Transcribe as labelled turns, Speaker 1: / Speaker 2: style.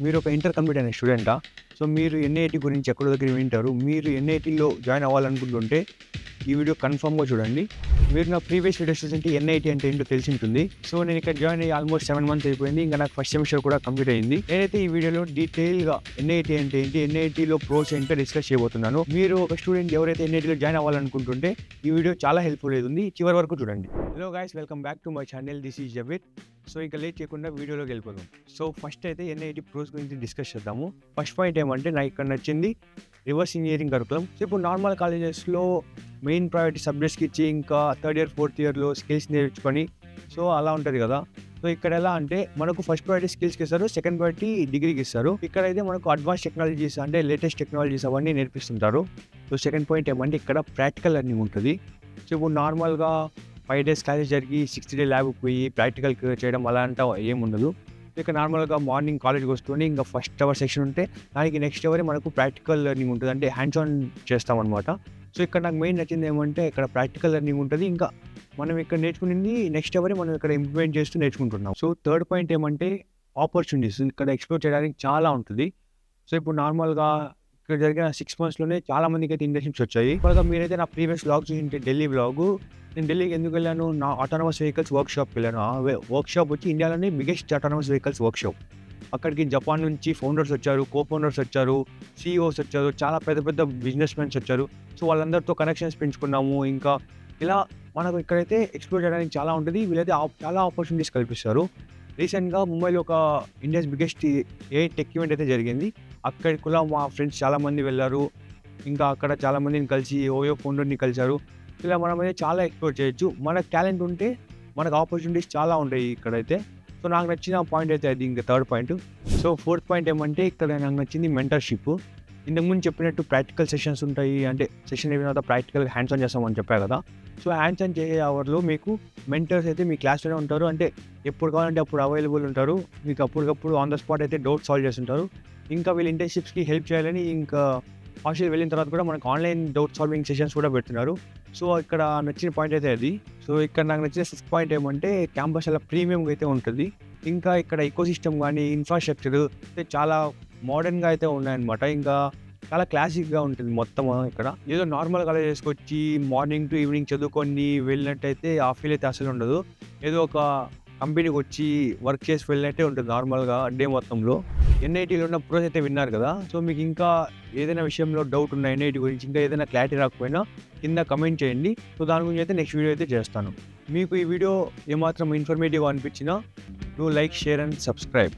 Speaker 1: మీరు ఒక inter complete అయిన స్టూడెంటా? సో, మీరు ఎన్ఐటీ గురించి ఎక్కడో దగ్గర వింటారు. మీరు ఎన్ఐటీలో జాయిన్ అవ్వాలనుకుంటుంటే ఈ వీడియో కన్ఫర్మ్‌గా చూడండి. మీరు నా ప్రీవియస్ వీడియోస్ చూసుంటే ఎన్ఐటీ అంటే ఏంటో తెలిసి ఉంటుంది. సో, నేను ఇక్కడ జాయిన్ అయ్యి ఆల్మోస్ట్ 7 మంత్స్ అయిపోయింది. ఇంకా నాకు ఫస్ట్ సెమిస్టర్ కూడా కంప్లీట్ అయింది. నేనైతే ఈ వీడియోలో డీటెయిల్‌గా ఎన్ఐటీ అంటే ఏంటి, ఎన్ఐటీలో ప్రోస్ ఏంటో డిస్కస్ చేయబోతున్నాను. మీరు ఒక స్టూడెంట్ ఎవరైతే ఎన్ఐటీలో జాయిన్ అవ్వాలనుకుంటుంటే ఈ వీడియో చాలా హెల్ప్‌ఫుల్ అవుతుంది. చివరి వరకు చూడండి. Hello guys, welcome back to my channel. This is Jabir. So, ఇక లేట్ చేయకుండా వీడియోలోకి వెళ్ళిపోదాం. సో, ఫస్ట్ అయితే ఎన్ఐటీ ప్రోస్ గురించి డిస్కస్ చేద్దాము. ఫస్ట్ పాయింట్ ఏమంటే నాకు ఇక్కడ నచ్చింది రివర్స్ ఇంజనీరింగ్ కరికులం. సో, ఇప్పుడు నార్మల్ కాలేజెస్లో మెయిన్ ప్రయారిటీ సబ్జెక్ట్స్కి ఇచ్చి ఇంకా థర్డ్ ఇయర్, ఫోర్త్ ఇయర్లో స్కిల్స్ నేర్చుకొని సో అలా ఉంటుంది కదా. సో, ఇక్కడ ఎలా అంటే మనకు ఫస్ట్ ప్రయారిటీ స్కిల్స్కి ఇస్తారు, సెకండ్ ప్రయారిటీ డిగ్రీకి ఇస్తారు. ఇక్కడైతే మనకు అడ్వాన్స్ టెక్నాలజీస్ అంటే లేటెస్ట్ టెక్నాలజీస్ అవన్నీ నేర్పిస్తుంటారు. సో, సెకండ్ పాయింట్ ఏమంటే ఇక్కడ ప్రాక్టికల్ లెర్నింగ్ ఉంటుంది. సో, ఇప్పుడు నార్మల్గా 5 days క్లాసెస్ జరిగి 60 day ల్యాబ్కి పోయి ప్రాక్టికల్ చేయడం అలా అంటే ఏముండదు. ఇక నార్మల్గా మార్నింగ్ కాలేజ్కి వస్తుంది, ఇంకా ఫస్ట్ అవర్ సెక్షన్ ఉంటే దానికి నెక్స్ట్ అవరే మనకు ప్రాక్టికల్ లెర్నింగ్ ఉంటుంది, అంటే హ్యాండ్స్ ఆన్ చేస్తామన్నమాట. సో, ఇక్కడ నాకు మెయిన్ నచ్చింది ఏమంటే ఇక్కడ ప్రాక్టికల్ లెర్నింగ్ ఉంటుంది. ఇంకా మనం ఇక్కడ నేర్చుకునేది నెక్స్ట్ అవరే మనం ఇక్కడ ఇంప్లిమెంట్ చేస్తూ నేర్చుకుంటున్నాం. సో, థర్డ్ పాయింట్ ఏమంటే ఆపర్చునిటీస్ ఇక్కడ ఎక్స్ప్లోర్ చేయడానికి చాలా ఉంటుంది. సో, ఇప్పుడు నార్మల్గా ఇక్కడ జరిగిన 6 monthsలోనే చాలా మందికి అయితే ఇంటర్న్షిప్స్ వచ్చాయి. ఇప్పటిగా మీరైతే నా ప్రీవియస్ వ్లాగ్ చూసింటే ఢిల్లీ వ్లాగు, నేను ఢిల్లీకి ఎందుకు వెళ్ళాను, నా ఆటోనమస్ వెహికల్స్ వర్క్షాప్కి వెళ్ళాను. ఆ వర్క్షాప్ వచ్చి ఇండియాలోనే బిగ్గెస్ట్ ఆటోనమస్ వెహికల్స్ వర్క్షాప్. అక్కడికి జపాన్ నుంచి ఫౌండర్స్ వచ్చారు, కో ఫౌండర్స్ వచ్చారు, సిఇఓస్ వచ్చారు, చాలా పెద్ద పెద్ద బిజినెస్ మెన్స్ వచ్చారు. సో, వాళ్ళందరితో కనెక్షన్స్ పెంచుకున్నాము. ఇంకా ఇలా మనకు ఇక్కడైతే ఎక్స్ప్లోర్ చేయడానికి చాలా ఉంటుంది. వీళ్ళైతే చాలా ఆపర్చునిటీస్ కల్పిస్తారు. రీసెంట్గా ముంబైలో ఒక ఇండియాస్ బిగ్గెస్ట్ ఏ టెక్ ఈవెంట్ అయితే జరిగింది. అక్కడికి కూడా మా ఫ్రెండ్స్ చాలామంది వెళ్ళారు. ఇంకా అక్కడ చాలామందిని కలిసి ఓయో ఫౌండర్ని కలిశారు. ఇలా మనమైతే చాలా ఎక్స్ప్లోర్ చేయొచ్చు. మనకు టాలెంట్ ఉంటే మనకు ఆపర్చునిటీస్ చాలా ఉంటాయి ఇక్కడైతే. సో, నాకు నచ్చిన పాయింట్ అయితే అది ఇంకా third point. So, fourth point ఏమంటే ఇక్కడ నాకు నచ్చింది మెంటర్షిప్. ఇంతకుముందు చెప్పినట్టు ప్రాక్టికల్ సెషన్స్ ఉంటాయి, అంటే సెషన్ అయిన తర్వాత ప్రాక్టికల్ హ్యాండ్స్ ఆన్ చేస్తామని చెప్పాను కదా. సో, హ్యాండ్స్ ఆన్ చేసే అవర్లో మీకు మెంటర్స్ అయితే మీ క్లాస్లోనే ఉంటారు, అంటే ఎప్పుడు కావాలంటే అప్పుడు అవైలబుల్ ఉంటారు. మీకు అప్పటికప్పుడు ఆన్ ద స్పాట్ అయితే డౌట్ సాల్వ్ చేస్తుంటారు. ఇంకా వీళ్ళు ఇంటర్న్షిప్స్కి హెల్ప్ చేయాలని ఇంకా హాస్టల్ వెళ్ళిన తర్వాత కూడా మనకు ఆన్లైన్ డౌట్ సాల్వింగ్ సెషన్స్ కూడా పెడుతున్నారు. సో, ఇక్కడ నచ్చిన పాయింట్ అయితే అది. సో, ఇక్కడ నాకు నచ్చిన ఫిఫ్త్ పాయింట్ ఏమంటే క్యాంపస్ అలా ప్రీమియంగా అయితే ఉంటుంది. ఇంకా ఇక్కడ ఎకోసిస్టమ్ కానీ ఇన్ఫ్రాస్ట్రక్చర్ అయితే చాలా మోడర్న్గా అయితే ఉన్నాయన్నమాట. ఇంకా చాలా క్లాసిక్గా ఉంటుంది మొత్తం. ఇక్కడ ఏదో నార్మల్ కాలేజెస్కి వచ్చి మార్నింగ్ టు ఈవినింగ్ చదువుకొని వెళ్ళినట్టయితే ఆ ఫీల్ అయితే అసలు ఉండదు. ఏదో ఒక కంపెనీకి వచ్చి వర్క్ చేసి వెళ్ళినట్టే ఉంటుంది నార్మల్గా డే మొత్తంలో. ఎన్ఐటీలో ఉన్న ప్రోస్ అయితే విన్నారు కదా. సో, మీకు ఇంకా ఏదైనా విషయంలో డౌట్ ఉన్న ఎన్ఐటీ గురించి, ఇంకా ఏదైనా క్లారిటీ రాకపోయినా కింద కమెంట్ చేయండి. సో, దాని గురించి అయితే నెక్స్ట్ వీడియో అయితే చేస్తాను. మీకు ఈ వీడియో ఏమాత్రం ఇన్ఫర్మేటివ్గా అనిపించినా do like, share and subscribe.